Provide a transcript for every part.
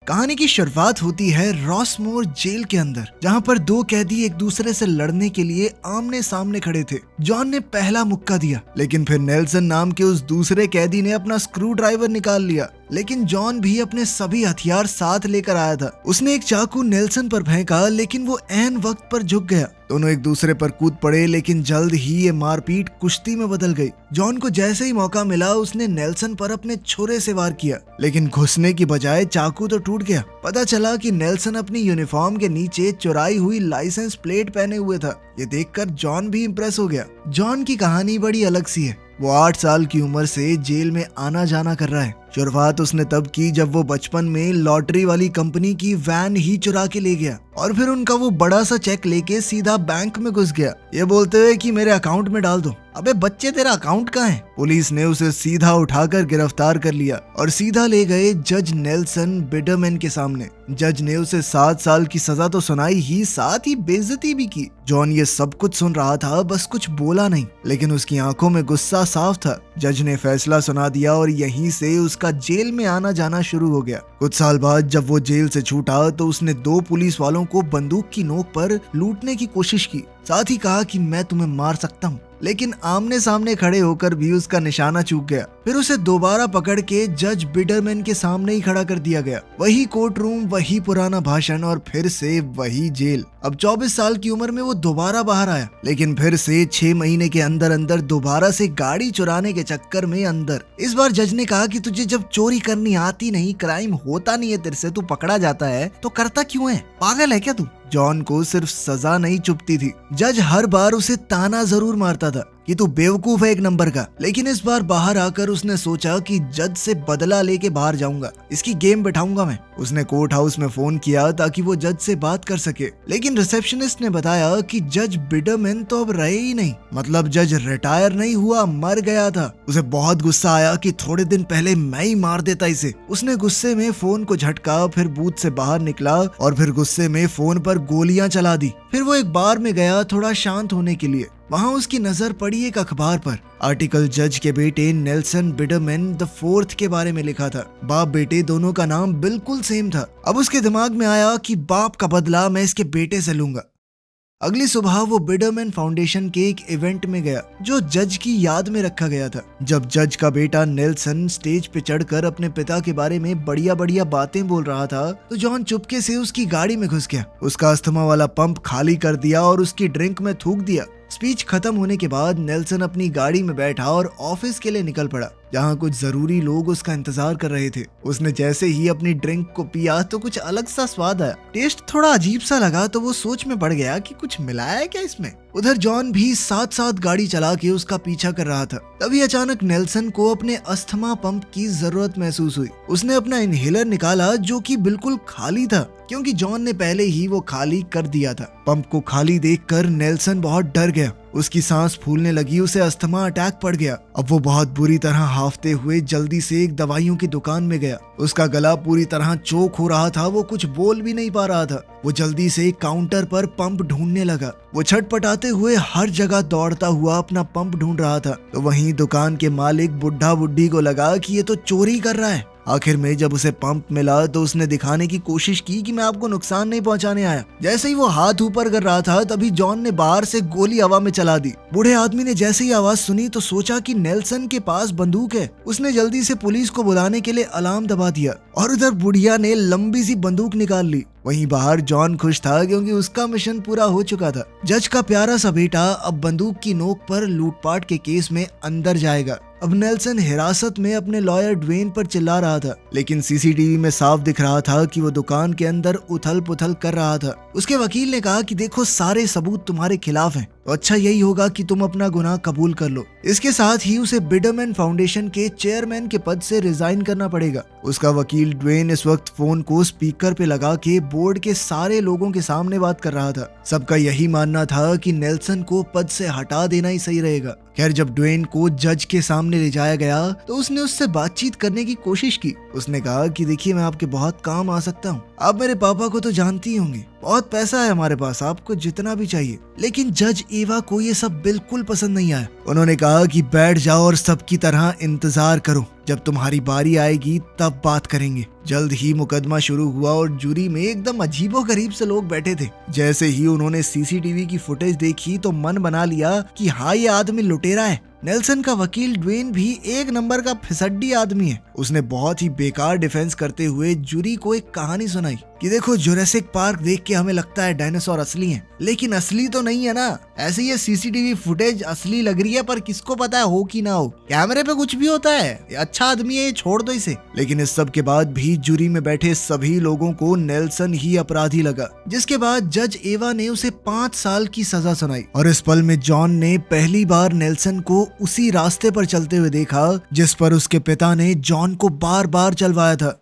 कहानी की शुरुआत होती है रॉसमोर जेल के अंदर, जहां पर दो कैदी एक दूसरे से लड़ने के लिए आमने सामने खड़े थे। जॉन ने पहला मुक्का दिया, लेकिन फिर नेल्सन नाम के उस दूसरे कैदी ने अपना स्क्रू ड्राइवर निकाल लिया। लेकिन जॉन भी अपने सभी हथियार साथ लेकर आया था। उसने एक चाकू नेल्सन पर फेंका, लेकिन वो ऐन वक्त पर झुक गया। दोनों एक दूसरे पर कूद पड़े, लेकिन जल्द ही ये मारपीट कुश्ती में बदल गई। जॉन को जैसे ही मौका मिला उसने नेल्सन पर अपने छुरे से वार किया, लेकिन घुसने की बजाय चाकू तो टूट गया। पता चला कि नेल्सन अपनी यूनिफॉर्म के नीचे चुराई हुई लाइसेंस प्लेट पहने हुए था। ये देखकर जॉन भी इम्प्रेस हो गया। जॉन की कहानी बड़ी अलग सी है। वो 8 साल की उम्र से जेल में आना जाना कर रहा है। शुरुआत उसने तब की जब वो बचपन में लॉटरी वाली कंपनी की वैन ही चुरा के ले गया और फिर उनका वो बड़ा सा चेक लेके सीधा बैंक में घुस गया, ये बोलते हुए कि मेरे अकाउंट में डाल दो। अबे बच्चे, तेरा अकाउंट कहाँ है? पुलिस ने उसे सीधा उठाकर गिरफ्तार कर लिया और सीधा ले गए जज नेल्सन बिडरमैन के सामने। जज ने उसे 7 साल की सजा तो सुनाई ही, साथ ही बेइज्जती भी की। जॉन ये सब कुछ सुन रहा था, बस कुछ बोला नहीं, लेकिन उसकी आंखों में गुस्सा साफ था। जज ने फैसला सुना दिया और यहीं से उसका जेल में आना जाना शुरू हो गया। कुछ साल बाद जब वो जेल से छूटा तो उसने 2 पुलिस वालों को बंदूक की नोक पर लूटने की कोशिश की। साथ ही कहा कि मैं तुम्हें मार सकता हूँ, लेकिन आमने सामने खड़े होकर भी उसका निशाना चूक गया। फिर उसे दोबारा पकड़ के जज बिडरमैन के सामने ही खड़ा कर दिया गया। वही कोर्ट रूम, वही पुराना भाषण और फिर से वही जेल। अब 24 साल की उम्र में वो दोबारा बाहर आया, लेकिन फिर से 6 महीने के अंदर अंदर दोबारा से गाड़ी चुराने के चक्कर में अंदर। इस बार जज ने कहा कि तुझे जब चोरी करनी आती नहीं, क्राइम होता नहीं है तेरे से, तू पकड़ा जाता है तो करता क्यों है? पागल है क्या तू? जॉन को सिर्फ सजा नहीं चुभती थी, जज हर बार उसे ताना जरूर मारता था कि तू बेवकूफ है एक नंबर का। लेकिन इस बार बाहर आकर उसने सोचा कि जज से बदला लेके बाहर जाऊंगा, इसकी गेम बैठाऊंगा मैं। उसने कोर्ट हाउस में फोन किया ताकि वो जज से बात कर सके, लेकिन रिसेप्शनिस्ट ने बताया कि जज बिडरमैन तो अब रहे ही नहीं। मतलब जज रिटायर नहीं हुआ, मर गया था। उसे बहुत गुस्सा आया कि थोड़े दिन पहले मैं ही मार देता इसे। उसने गुस्से में फोन को झटका, फिर बूथ से बाहर निकला और फिर गुस्से में फोन पर गोलियां चला दी। फिर वो एक बार में गया थोड़ा शांत होने के लिए। वहाँ उसकी नजर पड़ी एक अखबार पर। आर्टिकल जज के बेटे नेल्सन बिडरमैन द 4th के बारे में लिखा था। बाप बेटे दोनों का नाम बिल्कुल सेम था। अब उसके दिमाग में आया कि बाप का बदला मैं इसके बेटे से लूंगा। अगली सुबह वो बिडरमैन फाउंडेशन के एक इवेंट में गया जो जज की याद में रखा गया था। जब जज का बेटा नेल्सन स्टेज पे चढ़कर अपने पिता के बारे में बढ़िया बढ़िया बातें बोल रहा था तो जॉन चुपके से उसकी गाड़ी में घुस गया, उसका अस्थमा वाला पंप खाली कर दिया और उसकी ड्रिंक में थूक दिया। स्पीच खत्म होने के बाद नेल्सन अपनी गाड़ी में बैठा और ऑफिस के लिए निकल पड़ा, जहाँ कुछ जरूरी लोग उसका इंतजार कर रहे थे। उसने जैसे ही अपनी ड्रिंक को पिया तो कुछ अलग सा स्वाद आया। टेस्ट थोड़ा अजीब सा लगा तो वो सोच में पड़ गया कि कुछ मिलाया है क्या इसमें। उधर जॉन भी साथ साथ गाड़ी चला के उसका पीछा कर रहा था। तभी अचानक नेल्सन को अपने अस्थमा पंप की जरूरत महसूस हुई। उसने अपना इनहेलर निकाला जो कि बिल्कुल खाली था, क्योंकि जॉन ने पहले ही वो खाली कर दिया था। पंप को खाली देखकर नेल्सन बहुत डर गया। उसकी सांस फूलने लगी, उसे अस्थमा अटैक पड़ गया। अब वो बहुत बुरी तरह हांफते हुए जल्दी से एक दवाइयों की दुकान में गया। उसका गला पूरी तरह चोक हो रहा था, वो कुछ बोल भी नहीं पा रहा था। वो जल्दी से काउंटर पर पंप ढूंढने लगा। वो छटपटाते हुए हर जगह दौड़ता हुआ अपना पंप ढूंढ रहा था। तो वहीं दुकान के मालिक बुढ़ा बुढ़ी को लगा कि ये तो चोरी कर रहा है। आखिर में जब उसे पंप मिला तो उसने दिखाने की कोशिश की कि मैं आपको नुकसान नहीं पहुंचाने आया। जैसे ही वो हाथ ऊपर कर रहा था तभी जॉन ने बाहर से गोली हवा में चला दी। बूढ़े आदमी ने जैसे ही आवाज सुनी तो सोचा कि नेल्सन के पास बंदूक है। उसने जल्दी से पुलिस को बुलाने के लिए अलार्म दबा दिया और उधर बुढ़िया ने लंबी सी बंदूक निकाल ली। वहीं बाहर जॉन खुश था क्योंकि उसका मिशन पूरा हो चुका था। जज का प्यारा सा बेटा अब बंदूक की नोक पर लूटपाट के केस में अंदर जाएगा। अब नेल्सन हिरासत में अपने लॉयर ड्वेन पर चिल्ला रहा था, लेकिन सीसीटीवी में साफ दिख रहा था कि वो दुकान के अंदर उथल पुथल कर रहा था। उसके वकील ने कहा कि देखो सारे सबूत तुम्हारे खिलाफ हैं, तो अच्छा यही होगा कि तुम अपना गुनाह कबूल कर लो। इसके साथ ही उसे बिडरमैन फाउंडेशन के चेयरमैन के पद से रिजाइन करना पड़ेगा। उसका वकील ड्वेन इस वक्त फोन को स्पीकर पे लगा के बोर्ड के सारे लोगों के सामने बात कर रहा था। सबका यही मानना था कि नेल्सन को पद से हटा देना ही सही रहेगा। खैर जब ड्वेन को जज के सामने ले जाया गया तो उसने उससे बातचीत करने की कोशिश की। उसने कहा कि देखिए मैं आपके बहुत काम आ सकता हूँ। आप मेरे पापा को तो जानती होंगी, बहुत पैसा है हमारे पास, आपको जितना भी चाहिए। लेकिन जज एवा को ये सब बिल्कुल पसंद नहीं आया। उन्होंने कहा कि बैठ जाओ और सबकी तरह इंतजार करो। जब तुम्हारी बारी आएगी तब बात करेंगे। जल्द ही मुकदमा शुरू हुआ और जूरी में एकदम अजीबोगरीब से लोग बैठे थे। जैसे ही उन्होंने सीसीटीवी की फुटेज देखी तो मन बना लिया कि हाँ, ये आदमी लुटेरा है। नेल्सन का वकील ड्वेन भी एक नंबर का फिसड्डी आदमी है। उसने बहुत ही बेकार डिफेंस करते हुए जूरी को एक कहानी सुनाई कि देखो, जुरासिक पार्क देख के हमें लगता है डायनासोर असली हैं, लेकिन असली तो नहीं है ना। ऐसे ये सीसीटीवी फुटेज असली लग रही है, पर किसको पता है हो कि ना हो, कैमरे पे कुछ भी होता है। ये अच्छा आदमी है, ये छोड़ दो इसे। लेकिन इस सब के बाद भी जूरी में बैठे सभी लोगों को नेल्सन ही अपराधी लगा, जिसके बाद जज एवा ने उसे 5 साल की सजा सुनाई। और इस पल में जॉन ने पहली बार नेल्सन को उसी रास्ते पर चलते हुए देखा जिस पर उसके पिता ने जॉन को बार बार चलवाया था।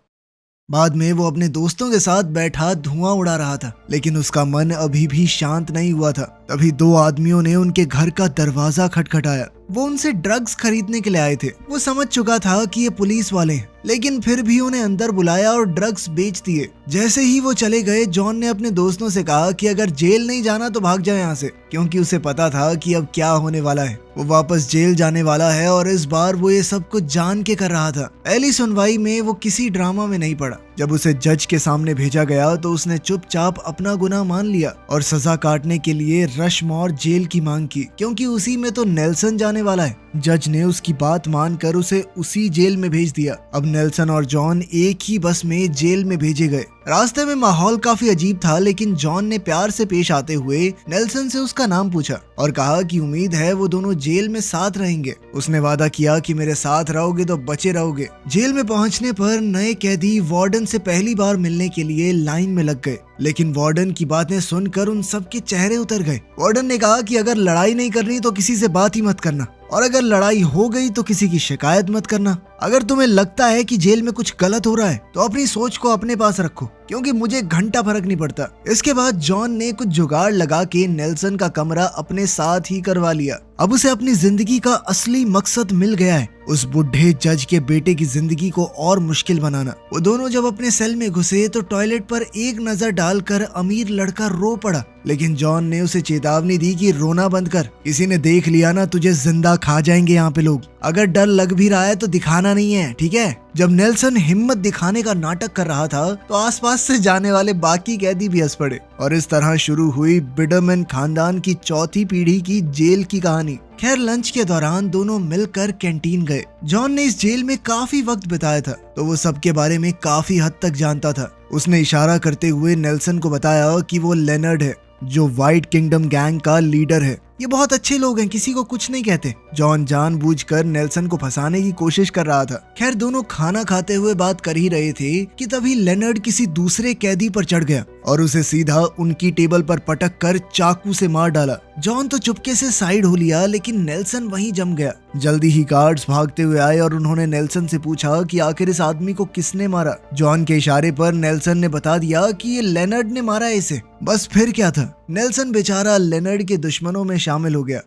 बाद में वो अपने दोस्तों के साथ बैठा धुआं उड़ा रहा था, लेकिन उसका मन अभी भी शांत नहीं हुआ था। तभी 2 आदमियों ने उनके घर का दरवाजा खटखटाया। वो उनसे ड्रग्स खरीदने के लिए आए थे। वो समझ चुका था कि ये पुलिस वाले हैं, लेकिन फिर भी उन्हें अंदर बुलाया और ड्रग्स बेच दिए। जैसे ही वो चले गए, जॉन ने अपने दोस्तों से कहा कि अगर जेल नहीं जाना तो भाग जाओ यहाँ से, क्योंकि उसे पता था कि अब क्या होने वाला है। वो वापस जेल जाने वाला है और इस बार वो ये सब कुछ जान के कर रहा था। पहली सुनवाई में वो किसी ड्रामा में नहीं पड़ा। जब उसे जज के सामने भेजा गया तो उसने चुपचाप अपना गुनाह मान लिया और सजा काटने के लिए रशमोर जेल की मांग की, क्योंकि उसी में तो नेल्सन जाने वाला है। जज ने उसकी बात मानकर उसे उसी जेल में भेज दिया। अब नेल्सन और जॉन एक ही बस में जेल में भेजे गए। रास्ते में माहौल काफी अजीब था, लेकिन जॉन ने प्यार से पेश आते हुए नेल्सन से उसका नाम पूछा और कहा कि उम्मीद है वो दोनों जेल में साथ रहेंगे। उसने वादा किया कि मेरे साथ रहोगे तो बचे रहोगे। जेल में पहुंचने पर नए कैदी वार्डन से पहली बार मिलने के लिए लाइन में लग गए, लेकिन वार्डन की बातें सुनकर उन सबके चेहरे उतर गए। वार्डन ने कहा कि अगर लड़ाई नहीं करनी तो किसी से बात ही मत करना, और अगर लड़ाई हो गई तो किसी की शिकायत मत करना। अगर तुम्हें लगता है कि जेल में कुछ गलत हो रहा है तो अपनी सोच को अपने पास रखो, क्योंकि मुझे घंटा फर्क नहीं पड़ता। इसके बाद जॉन ने कुछ जुगाड़ लगा के नेल्सन का कमरा अपने साथ ही करवा लिया। अब उसे अपनी जिंदगी का असली मकसद मिल गया है, उस बुढ़े जज के बेटे की जिंदगी को और मुश्किल बनाना। वो दोनों जब अपने सेल में घुसे तो टॉयलेट पर एक नजर डालकर अमीर लड़का रो पड़ा, लेकिन जॉन ने उसे चेतावनी दी कि रोना बंद कर, किसी ने देख लिया ना तुझे जिंदा खा जाएंगे यहाँ पे लोग। अगर डर लग भी रहा है तो दिखाना नहीं है, ठीक है। जब नेल्सन हिम्मत दिखाने का नाटक कर रहा था तो आसपास से जाने वाले बाकी कैदी भी हंस पड़े, और इस तरह शुरू हुई बिडरमैन खानदान की चौथी पीढ़ी की जेल की कहानी। खैर, लंच के दौरान दोनों मिलकर कैंटीन गए। जॉन ने इस जेल में काफी वक्त बिताया था, तो वो सबके बारे में काफी हद तक जानता था। उसने इशारा करते हुए नेल्सन को बताया कि वो लेनर्ड है, जो व्हाइट किंगडम गैंग का लीडर है। ये बहुत अच्छे लोग हैं, किसी को कुछ नहीं कहते। जॉन जानबूझकर नेल्सन को फंसाने की कोशिश कर रहा था। खैर, दोनों खाना खाते हुए बात कर ही रहे थे कि तभी लेनर्ड किसी दूसरे कैदी पर चढ़ गया और उसे सीधा उनकी टेबल पर पटक कर चाकू से मार डाला। जॉन तो चुपके से साइड हो लिया, लेकिन नेल्सन वहीं जम गया। जल्दी ही गार्ड्स भागते हुए आए और उन्होंने नेल्सन से पूछा कि आखिर इस आदमी को किसने मारा। जॉन के इशारे पर नेल्सन ने बता दिया कि ये लेनर्ड ने मारा है इसे। बस फिर क्या था, नेल्सन बेचारा लेनर्ड के दुश्मनों में शामिल हो गया।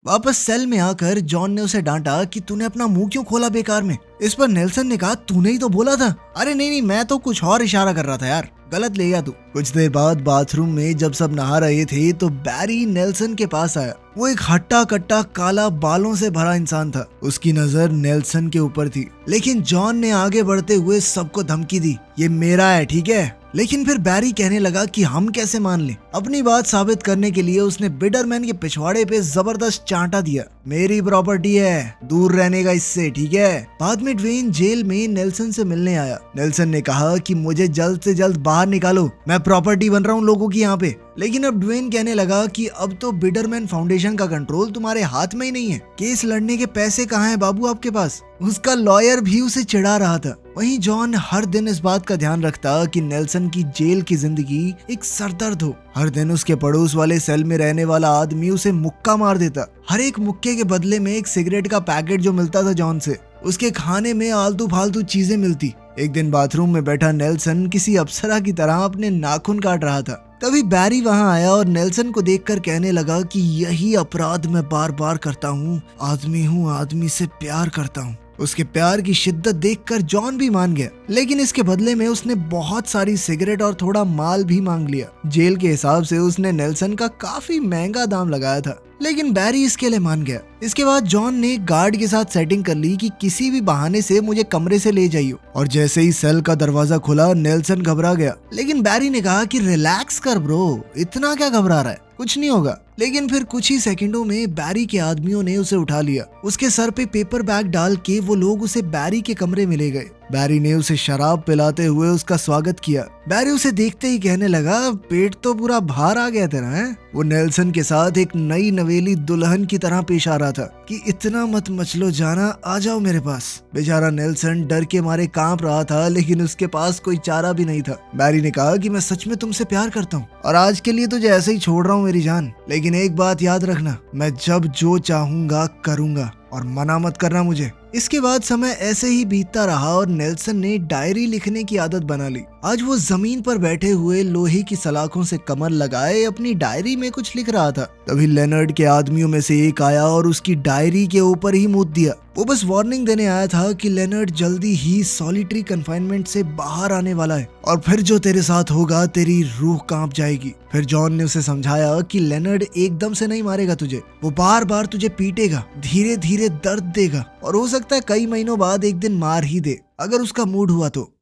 वापस सेल में आकर जॉन ने उसे डांटा कि तूने अपना मुंह क्यों खोला बेकार में। इस पर नेल्सन ने कहा, तूने ही तो बोला था। अरे नहीं, मैं तो कुछ और इशारा कर रहा था यार, गलत ले गया तू। कुछ देर बाद बाथरूम में जब सब नहा रहे थे तो बैरी नेल्सन के पास आया। वो एक हट्टा कट्टा काला बालों से भरा इंसान था। उसकी नजर नेल्सन के ऊपर थी, लेकिन जॉन ने आगे बढ़ते हुए सबको धमकी दी, ये मेरा है, ठीक है। लेकिन फिर बैरी कहने लगा कि हम कैसे मान लें। अपनी बात साबित करने के लिए उसने बिडरमैन के पिछवाड़े पे जबरदस्त चांटा दिया, मेरी प्रॉपर्टी है, दूर रहने का इससे, ठीक है। बाद में ड्वेन जेल में नेल्सन से मिलने आया। नेल्सन ने कहा कि मुझे जल्द से जल्द बाहर निकालो, मैं प्रॉपर्टी बन रहा हूँ लोगों की यहाँ पे। लेकिन अब ड्वेन कहने लगा कि अब तो बिडरमैन फाउंडेशन का कंट्रोल तुम्हारे हाथ में ही नहीं है। केस लड़ने के पैसे कहाँ हैं बाबू आपके पास। उसका लॉयर भी उसे चिढ़ा रहा था। वहीं जॉन हर दिन इस बात का ध्यान रखता कि नेल्सन की जेल की जिंदगी एक सरदर्द हो। हर दिन उसके पड़ोस वाले सेल में रहने वाला आदमी उसे मुक्का मार देता। हर एक मुक्के के बदले में एक सिगरेट का पैकेट जो मिलता था जॉन से। उसके खाने में आलतू फालतू चीजें मिलती। एक दिन बाथरूम में बैठा नेल्सन किसी अप्सरा की तरह अपने नाखून काट रहा था। तभी बैरी वहां आया और नेल्सन को देखकर कहने लगा कि यही अपराध मैं बार बार करता हूँ, आदमी हूँ, आदमी से प्यार करता हूँ। उसके प्यार की शिद्दत देखकर जॉन भी मान गया, लेकिन इसके बदले में उसने बहुत सारी सिगरेट और थोड़ा माल भी मांग लिया। जेल के हिसाब से उसने नेल्सन का काफी महंगा दाम लगाया था, लेकिन बैरी इसके लिए मान गया। इसके बाद जॉन ने गार्ड के साथ सेटिंग कर ली कि किसी भी बहाने से मुझे कमरे से ले जाइए, और जैसे ही सेल का दरवाजा खुला नेल्सन घबरा गया, लेकिन बैरी ने कहा कि रिलैक्स कर ब्रो, इतना क्या घबरा रहा है, कुछ नहीं होगा। लेकिन फिर कुछ ही सेकंडों में बैरी के आदमियों ने उसे उठा लिया। उसके सर पे पेपर बैग डाल के वो लोग उसे बैरी के कमरे में ले गए। बैरी ने उसे शराब पिलाते हुए उसका स्वागत किया। बैरी उसे देखते ही कहने लगा, पेट तो पूरा बाहर आ गया तेरा है। वो नेल्सन के साथ एक नई नवेली दुल्हन की तरह पेश आ रहा था कि इतना मत मचलो जाना, आ जाओ मेरे पास। बेचारा नेल्सन डर के मारे कांप रहा था, लेकिन उसके पास कोई चारा भी नहीं था। बैरी ने कहा कि मैं सच में तुमसे प्यार करता हूँ और आज के लिए तुझे ऐसे ही छोड़ रहा हूँ मेरी जान, लेकिन एक बात याद रखना, मैं जब जो चाहूंगा करूंगा और मना मत करना मुझे। इसके बाद समय ऐसे ही बीतता रहा और नेल्सन ने डायरी लिखने की आदत बना ली। आज वो जमीन पर बैठे हुए लोहे की सलाखों से कमर लगाए अपनी डायरी में कुछ लिख रहा था। तभी लेनर्ड के आदमियों में से एक आया और उसकी डायरी के ऊपर ही मूत दिया। वो बस वार्निंग देने आया था कि लेनर्ड जल्दी ही सॉलिटरी कन्फाइनमेंट से बाहर आने वाला है और फिर जो तेरे साथ होगा तेरी रूह कांप जाएगी। फिर जॉन ने उसे समझाया कि लेनर्ड एकदम से नहीं मारेगा तुझे, वो बार बार तुझे पीटेगा, धीरे धीरे दर्द देगा और हो सकता है कई महीनों बाद एक दिन मार ही दे अगर उसका मूड हुआ तो।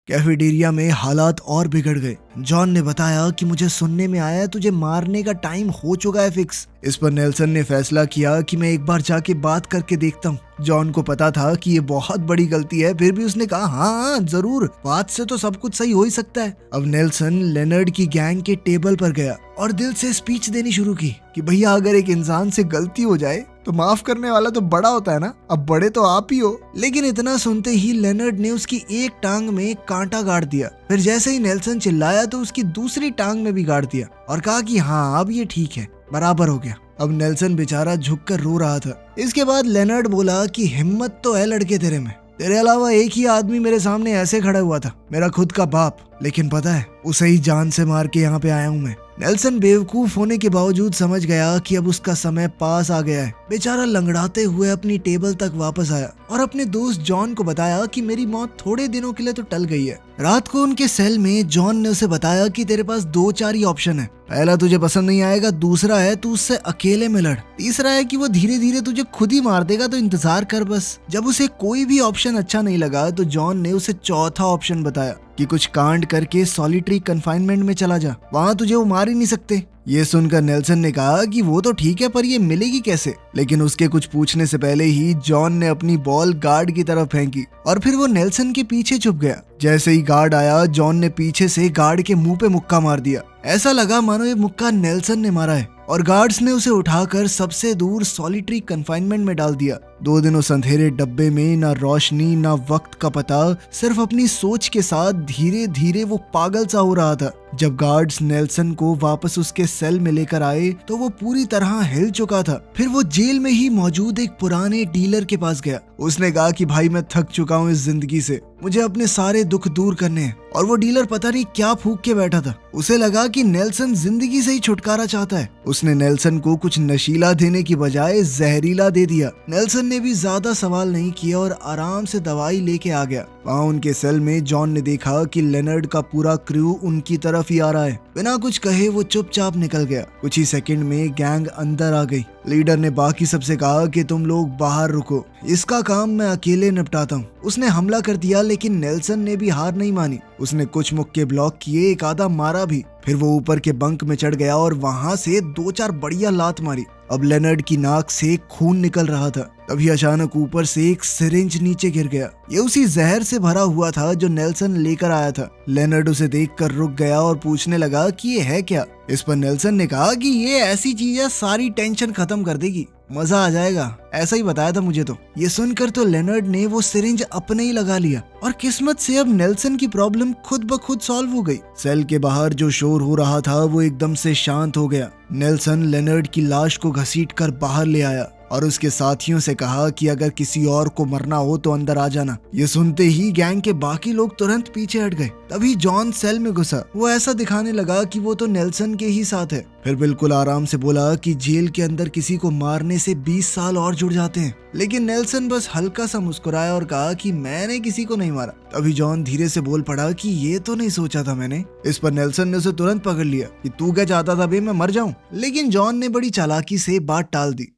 कैफेटेरिया में हालात और बिगड़ गए। जॉन ने बताया कि मुझे सुनने में आया तुझे मारने का टाइम हो चुका है फिक्स। इस पर नेल्सन ने फैसला किया कि मैं एक बार जाके बात करके देखता हूँ। जॉन को पता था कि ये बहुत बड़ी गलती है, फिर भी उसने कहा हाँ जरूर, बात से तो सब कुछ सही हो ही सकता है। अब नेल्सन लेनर्ड की गैंग के टेबल पर गया और दिल से स्पीच देनी शुरू की कि भैया अगर एक इंसान से गलती हो जाए तो माफ करने वाला तो बड़ा होता है ना, अब बड़े तो आप ही हो। लेकिन इतना सुनते ही लेनर्ड ने उसकी एक टांग में कांटा गाड़ दिया। फिर जैसे ही नेल्सन चिल्लाया तो उसकी दूसरी टांग में भी गाड़ दिया और कहा कि हाँ अब ये ठीक है, बराबर हो गया। अब नेल्सन बेचारा झुककर रो रहा था। इसके बाद लेनर्ड बोला कि हिम्मत तो है लड़के तेरे में, तेरे अलावा एक ही आदमी मेरे सामने ऐसे खड़ा हुआ था, मेरा खुद का बाप, लेकिन पता है उसे ही जान से मार के यहाँ पे आया हूँ मैं। नेल्सन बेवकूफ होने के बावजूद समझ गया कि अब उसका समय पास आ गया है। बेचारा लंगड़ाते हुए अपनी टेबल तक वापस आया और अपने दोस्त जॉन को बताया कि मेरी मौत थोड़े दिनों के लिए तो टल गई है। रात को उनके सेल में जॉन ने उसे बताया कि तेरे पास 2-4 ही ऑप्शन है, पहला तुझे पसंद नहीं आएगा, दूसरा है तू उससे अकेले में लड़, तीसरा है कि वो धीरे धीरे तुझे खुद ही मार देगा, तो इंतजार कर बस। जब उसे कोई भी ऑप्शन अच्छा नहीं लगा तो जॉन ने उसे चौथा ऑप्शन बताया कि कुछ कांड करके सॉलिटरी कन्फाइनमेंट में चला जा, वहाँ तुझे वो मार ही नहीं सकते। ये सुनकर नेल्सन ने कहा कि वो तो ठीक है पर ये मिलेगी कैसे, लेकिन उसके कुछ पूछने से पहले ही जॉन ने अपनी बॉल गार्ड की तरफ फेंकी और फिर वो नेल्सन के पीछे छुप गया। जैसे ही गार्ड आया जॉन ने पीछे से गार्ड के मुंह पे मुक्का मार दिया। ऐसा लगा मानो ये मुक्का नेल्सन ने मारा है और गार्ड्स ने उसे उठाकर सबसे दूर सॉलिटरी कन्फाइनमेंट में डाल दिया। 2 दिनों अंधेरे डब्बे में ना रोशनी ना वक्त का पता, सिर्फ अपनी सोच के साथ धीरे धीरे वो पागल सा हो रहा था। जब गार्ड्स नेल्सन को वापस उसके सेल में लेकर आए तो वो पूरी तरह हिल चुका था। फिर वो जेल में ही मौजूद एक पुराने डीलर के पास गया। उसने कहा कि भाई मैं थक चुका हूँ इस जिंदगी से, मुझे अपने सारे दुख दूर करने हैं। और वो डीलर पता नहीं क्या फूंक के बैठा था। उसे लगा कि नेल्सन जिंदगी से ही छुटकारा चाहता है। उसने नेल्सन को कुछ नशीला देने की बजाय जहरीला दे दिया। नेल्सन ने भी ज्यादा सवाल नहीं किया और आराम से दवाई लेके आ गया। वहाँ उनके सेल में जॉन ने देखा कि लेनर्ड का पूरा क्रू उनकी तरफ ही आ रहा है। बिना कुछ कहे वो चुपचाप निकल गया। कुछ ही सेकंड में गैंग अंदर आ गई। लीडर ने बाकी सबसे कहा कि तुम लोग बाहर रुको, इसका काम मैं अकेले निपटाता हूँ। उसने हमला कर दिया लेकिन नेल्सन ने भी हार नहीं मानी। उसने कुछ मुक्के ब्लॉक किए, एक आधा मारा भी। फिर वो ऊपर के बंक में चढ़ गया और वहां से 2-4 बढ़िया लात मारी। अब लेनर्ड की नाक से खून निकल रहा था। तभी अचानक ऊपर से एक सिरिंज नीचे गिर गया। ये उसी जहर से भरा हुआ था जो नेल्सन लेकर आया था। लेनर्ड उसे देखकर रुक गया और पूछने लगा कि ये है क्या। इस पर नेल्सन ने कहा कि ये ऐसी चीज है सारी टेंशन खत्म कर देगी, मजा आ जाएगा, ऐसा ही बताया था मुझे तो। ये सुनकर तो लेनर्ड ने वो सिरिंज अपने ही लगा लिया और किस्मत से अब नेल्सन की प्रॉब्लम खुद ब खुद सॉल्व हो गई। सेल के बाहर जो शोर हो रहा था वो एकदम से शांत हो गया। नेल्सन लेनर्ड की लाश को घसीट कर बाहर ले आया और उसके साथियों से कहा कि अगर किसी और को मरना हो तो अंदर आ जाना। ये सुनते ही गैंग के बाकी लोग तुरंत पीछे हट गए। तभी जॉन सेल में घुसा। वो ऐसा दिखाने लगा कि वो तो नेल्सन के ही साथ है। फिर बिल्कुल आराम से बोला कि जेल के अंदर किसी को मारने से 20 साल और जुड़ जाते हैं। लेकिन नेल्सन बस हल्का सा मुस्कुराया और कहा कि मैंने किसी को नहीं मारा। तभी जॉन धीरे से बोल पड़ा कि ये तो नहीं सोचा था मैंने। इस पर नेल्सन ने उसे तुरंत पकड़ लिया कि तू क्या चाहता था बे, मैं मर जाऊं। लेकिन जॉन ने बड़ी चालाकी से बात टाल दी।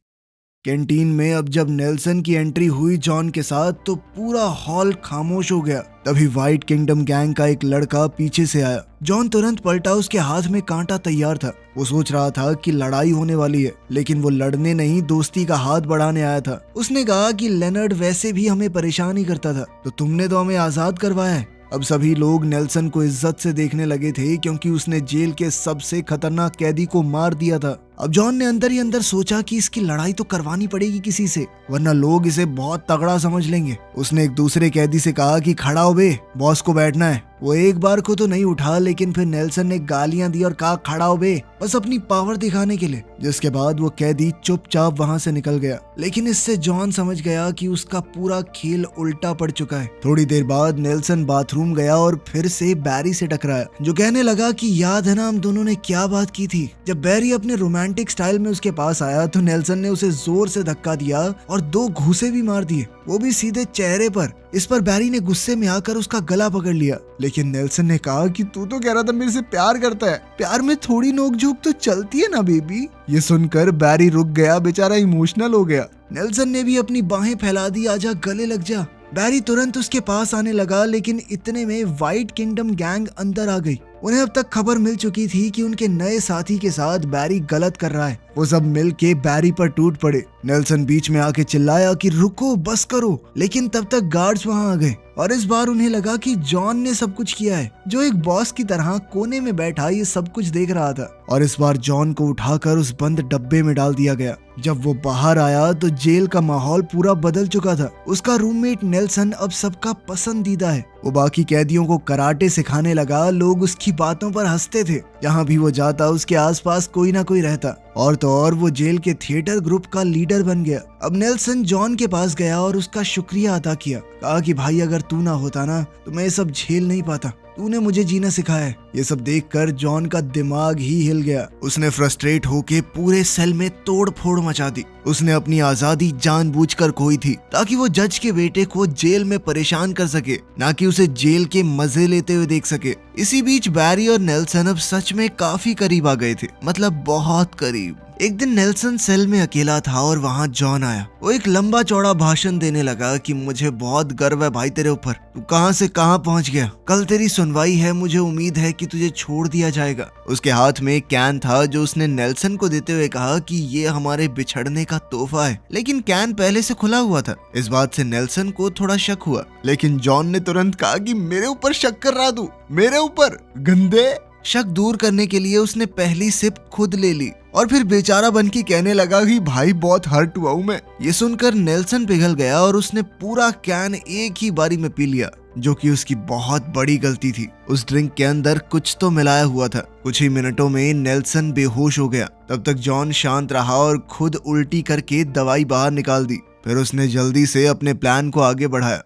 कैंटीन में अब जब नेल्सन की एंट्री हुई जॉन के साथ तो पूरा हॉल खामोश हो गया। तभी व्हाइट किंगडम गैंग का एक लड़का पीछे से आया। जॉन तुरंत पलटा, उसके हाथ में कांटा तैयार था। वो सोच रहा था कि लड़ाई होने वाली है, लेकिन वो लड़ने नहीं दोस्ती का हाथ बढ़ाने आया था। उसने कहा कि लेनर्ड वैसे भी हमें परेशान ही करता था, तो तुमने तो हमें आजाद करवाया है। अब सभी लोग नेल्सन को इज्जत से देखने लगे थे क्योंकि उसने जेल के सबसे खतरनाक कैदी को मार दिया था। अब जॉन ने अंदर ही अंदर सोचा कि इसकी लड़ाई तो करवानी पड़ेगी किसी से, वरना लोग इसे बहुत तगड़ा समझ लेंगे। उसने एक दूसरे कैदी से कहा कि खड़ा हो बे, बॉस को बैठना है। वो एक बार को तो नहीं उठा, लेकिन फिर नेल्सन ने गालियां दी और कहा खड़ा हो बे, बस अपनी पावर दिखाने के लिए। जिसके बाद वो कैदी चुपचाप वहां से निकल गया। लेकिन इससे जॉन समझ गया कि उसका पूरा खेल उल्टा पड़ चुका है। थोड़ी देर बाद नेल्सन बाथरूम गया और फिर से बैरी से टकराया, जो कहने लगा कि याद है ना हम दोनों ने क्या बात की थी। जब बैरी अपने रोमांटिक स्टाइल में उसके पास आया तो नेल्सन ने उसे जोर से धक्का दिया और 2 घूंसे भी मार दिए, वो भी सीधे चेहरे पर। इस पर बैरी ने गुस्से में आकर उसका गला पकड़ लिया। लेकिन नेल्सन ने कहा कि तू तो कह रहा था मेरे से प्यार करता है, प्यार में थोड़ी नोकझोंक तो चलती है ना बेबी। ये सुनकर बैरी रुक गया, बेचारा इमोशनल हो गया। नेल्सन ने भी अपनी बाहें फैला दी, आजा गले लग जा। बैरी तुरंत उसके पास आने लगा, लेकिन इतने में व्हाइट किंगडम गैंग अंदर आ गई। उन्हें अब तक खबर मिल चुकी थी कि उनके नए साथी के साथ बैरी गलत कर रहा है। वो सब मिल के बैरी पर टूट पड़े। नेल्सन बीच में आके चिल्लाया कि रुको, बस करो, लेकिन तब तक गार्ड्स वहां आ गए और इस बार उन्हें लगा कि जॉन ने सब कुछ किया है, जो एक बॉस की तरह कोने में बैठा ये सब कुछ देख रहा था। और इस बार जॉन को उठाकर उस बंद डब्बे में डाल दिया गया। जब वो बाहर आया तो जेल का माहौल पूरा बदल चुका था। उसका रूममेट नेल्सन अब सबका पसंदीदा है। वो बाकी कैदियों को कराटे सिखाने लगा, लोग उसकी बातों पर हंसते थे। जहाँ भी वो जाता उसके आसपास कोई ना कोई रहता। और तो और वो जेल के थिएटर ग्रुप का लीडर बन गया। अब नेल्सन जॉन के पास गया और उसका शुक्रिया अदा किया। कहा कि भाई अगर तू ना होता ना तो मैं ये सब झेल नहीं पाता, तूने मुझे जीना सिखाया है। ये सब देखकर जॉन का दिमाग ही हिल गया। उसने फ्रस्ट्रेट होके पूरे सेल में तोड़ फोड़ मचा दी। उसने अपनी आजादी जानबूझकर खोई थी ताकि वो जज के बेटे को जेल में परेशान कर सके, ना कि उसे जेल के मजे लेते हुए देख सके। इसी बीच बैरी और नेल्सन अब सच में काफी करीब आ गए थे, मतलब बहुत करीब। एक दिन नेल्सन सेल में अकेला था और वहाँ जॉन आया। वो एक लंबा चौड़ा भाषण देने लगा कि मुझे बहुत गर्व है भाई तेरे ऊपर, तू कहाँ से कहाँ पहुँच गया, कल तेरी सुनवाई है, मुझे उम्मीद है कि तुझे छोड़ दिया जाएगा। उसके हाथ में एक कैन था जो उसने नेल्सन को देते हुए कहा कि ये हमारे बिछड़ने का तोहफा है। लेकिन कैन पहले से खुला हुआ था। इस बात से नेल्सन को थोड़ा शक हुआ, लेकिन जॉन ने तुरंत कहा कि मेरे ऊपर शक कर रहा तू, मेरे ऊपर, गंदे। शक दूर करने के लिए उसने पहली सिप खुद ले ली और फिर बेचारा बन के कहने लगा कि भाई बहुत हर्ट हुआ हूं मैं। ये सुनकर नेल्सन पिघल गया और उसने पूरा कैन एक ही बारी में पी लिया, जो कि उसकी बहुत बड़ी गलती थी। उस ड्रिंक के अंदर कुछ तो मिलाया हुआ था। कुछ ही मिनटों में नेल्सन बेहोश हो गया। तब तक जॉन शांत रहा और खुद उल्टी करके दवाई बाहर निकाल दी। फिर उसने जल्दी से अपने प्लान को आगे बढ़ाया।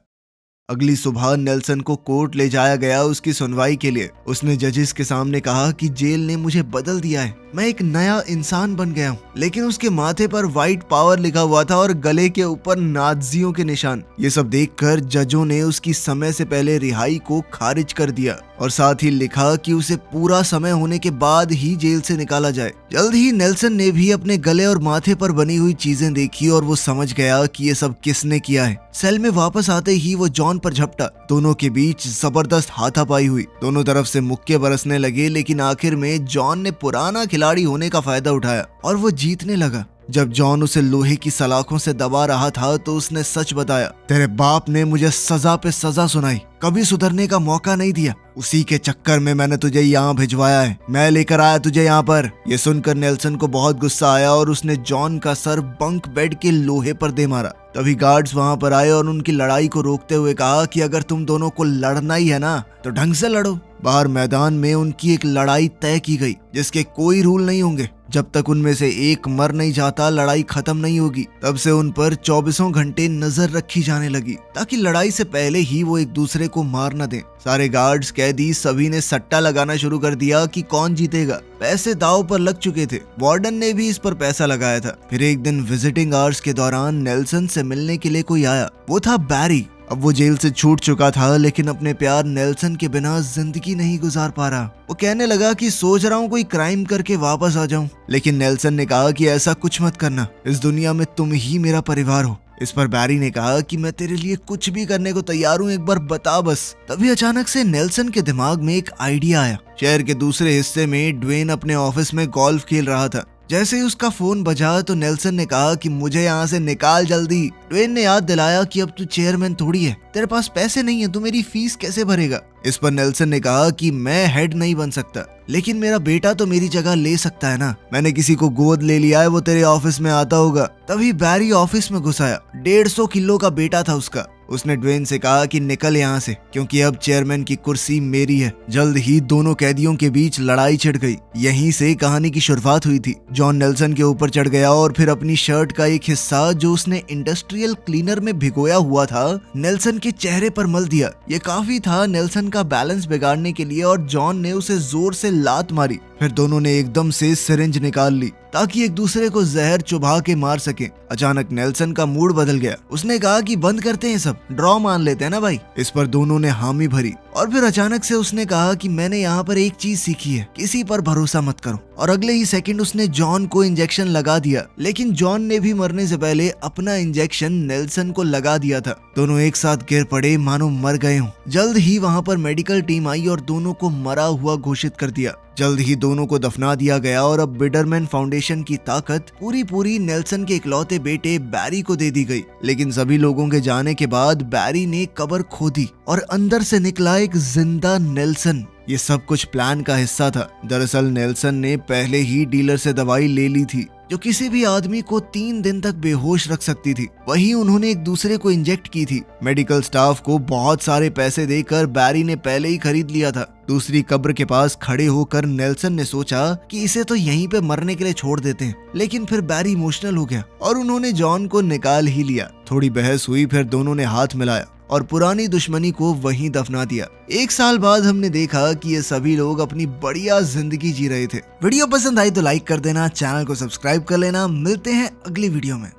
अगली सुबह नेल्सन को कोर्ट ले जाया गया उसकी सुनवाई के लिए। उसने जजेस के सामने कहा कि जेल ने मुझे बदल दिया है, मैं एक नया इंसान बन गया हूँ। लेकिन उसके माथे पर व्हाइट पावर लिखा हुआ था और गले के ऊपर नाज़ियों के निशान। ये सब देखकर जजों ने उसकी समय से पहले रिहाई को खारिज कर दिया और साथ ही लिखा कि उसे पूरा समय होने के बाद ही जेल से निकाला जाए। जल्द ही नेल्सन ने भी अपने गले और माथे पर बनी हुई चीजें देखी और वो समझ गया कि ये सब किसने किया है। सेल में वापस आते ही वो जॉन पर झपटा। दोनों के बीच जबरदस्त हाथापाई हुई। दोनों तरफ से मुक्के बरसने लगे, लेकिन आखिर में जॉन ने पुराना खिलाड़ी होने का फायदा उठाया और वो जीतने लगा। जब जॉन उसे लोहे की सलाखों से दबा रहा था तो उसने सच बताया, तेरे बाप ने मुझे सजा पे सजा सुनाई, कभी सुधरने का मौका नहीं दिया। उसी के चक्कर में मैंने तुझे यहाँ भिजवाया है, मैं लेकर आया तुझे यहाँ पर। ये सुनकर नेल्सन को बहुत गुस्सा आया और उसने जॉन का सर बंक बेड के लोहे पर दे मारा। तभी गार्ड्स वहां पर आए और उनकी लड़ाई को रोकते हुए कहा कि अगर तुम दोनों को लड़ना ही है ना तो ढंग से लड़ो। बाहर मैदान में उनकी एक लड़ाई तय की गई जिसके कोई रूल नहीं होंगे। जब तक उनमें से एक मर नहीं जाता लड़ाई खत्म नहीं होगी। तब से उन पर 24 घंटे नजर रखी जाने लगी ताकि लड़ाई से पहले ही वो एक दूसरे को मार न दें। सारे गार्ड्स, कैदी सभी ने सट्टा लगाना शुरू कर दिया कि कौन जीतेगा। पैसे दांव पर लग चुके थे। वार्डन ने भी इस पर पैसा लगाया था। फिर एक दिन विजिटिंग आवर्स के दौरान नेल्सन से मिलने के लिए कोई आया। वो था बैरी। अब वो जेल से छूट चुका था लेकिन अपने प्यार नेल्सन के बिना जिंदगी नहीं गुजार पा रहा। वो कहने लगा कि सोच रहा हूँ कोई क्राइम करके वापस आ जाऊं। लेकिन नेल्सन ने कहा कि ऐसा कुछ मत करना, इस दुनिया में तुम ही मेरा परिवार हो। इस पर बैरी ने कहा कि मैं तेरे लिए कुछ भी करने को तैयार हूँ, एक बार बता बस। तभी अचानक से नेल्सन के दिमाग में एक आइडिया आया। शहर के दूसरे हिस्से में ड्वेन अपने ऑफिस में गोल्फ खेल रहा था। जैसे ही उसका फोन बजा तो नेल्सन ने कहा कि मुझे यहाँ से निकाल जल्दी। ड्वेन ने याद दिलाया कि अब तू चेयरमैन थोड़ी है, तेरे पास पैसे नहीं है, तू मेरी फीस कैसे भरेगा। इस पर नेल्सन ने कहा कि मैं हेड नहीं बन सकता लेकिन मेरा बेटा तो मेरी जगह ले सकता है ना। मैंने किसी को गोद ले लिया है, वो तेरे ऑफिस में आता होगा। तभी बैरी ऑफिस में घुस आया। 150 किलो का बेटा था उसका। उसने ड्वेन से कहा कि निकल यहाँ से क्योंकि अब चेयरमैन की कुर्सी मेरी है। जल्द ही दोनों कैदियों के बीच लड़ाई छिड़ गई। यहीं से कहानी की शुरुआत हुई थी। जॉन नेल्सन के ऊपर चढ़ गया और फिर अपनी शर्ट का एक हिस्सा जो उसने इंडस्ट्रियल क्लीनर में भिगोया हुआ था नेल्सन के चेहरे पर मल दिया। ये काफी था नेल्सन का बैलेंस बिगाड़ने के लिए और जॉन ने उसे जोर से लात मारी। फिर दोनों ने एकदम से सिरिंज निकाल ली ताकि एक दूसरे को जहर चुभा के मार सके। अचानक नेल्सन का मूड बदल गया। उसने कहा कि बंद करते हैं सब, ड्रॉ मान लेते हैं ना भाई। इस पर दोनों ने हामी भरी और फिर अचानक से उसने कहा कि मैंने यहाँ पर एक चीज सीखी है, किसी पर भरोसा मत करो। और अगले ही सेकंड उसने जॉन को इंजेक्शन लगा दिया। लेकिन जॉन ने भी मरने से पहले अपना इंजेक्शन नेल्सन को लगा दिया था। दोनों एक साथ गिर पड़े मानो मर गए हों। जल्द ही वहाँ पर मेडिकल टीम आई और दोनों को मरा हुआ घोषित कर दिया। जल्द ही दोनों को दफना दिया गया और अब बिडरमैन फाउंडेशन की ताकत पूरी नेल्सन के इकलौते बेटे बैरी को दे दी गई। लेकिन सभी लोगों के जाने के बाद बैरी ने कब्र खोदी और अंदर से निकला एक जिंदा नेल्सन। ये सब कुछ प्लान का हिस्सा था। दरअसल नेल्सन ने पहले ही डीलर से दवाई ले ली थी जो किसी भी आदमी को 3 दिन तक बेहोश रख सकती थी। वही उन्होंने एक दूसरे को इंजेक्ट की थी। मेडिकल स्टाफ को बहुत सारे पैसे देकर बैरी ने पहले ही खरीद लिया था। दूसरी कब्र के पास खड़े होकर नेल्सन ने सोचा कि इसे तो यहीं पे मरने के लिए छोड़ देते हैं। लेकिन फिर बैरी इमोशनल हो गया और उन्होंने जॉन को निकाल ही लिया। थोड़ी बहस हुई, फिर दोनों ने हाथ मिलाया और पुरानी दुश्मनी को वहीं दफना दिया। 1 साल बाद हमने देखा कि ये सभी लोग अपनी बढ़िया जिंदगी जी रहे थे। वीडियो पसंद आई तो लाइक कर देना, चैनल को सब्सक्राइब कर लेना। मिलते हैं अगली वीडियो में।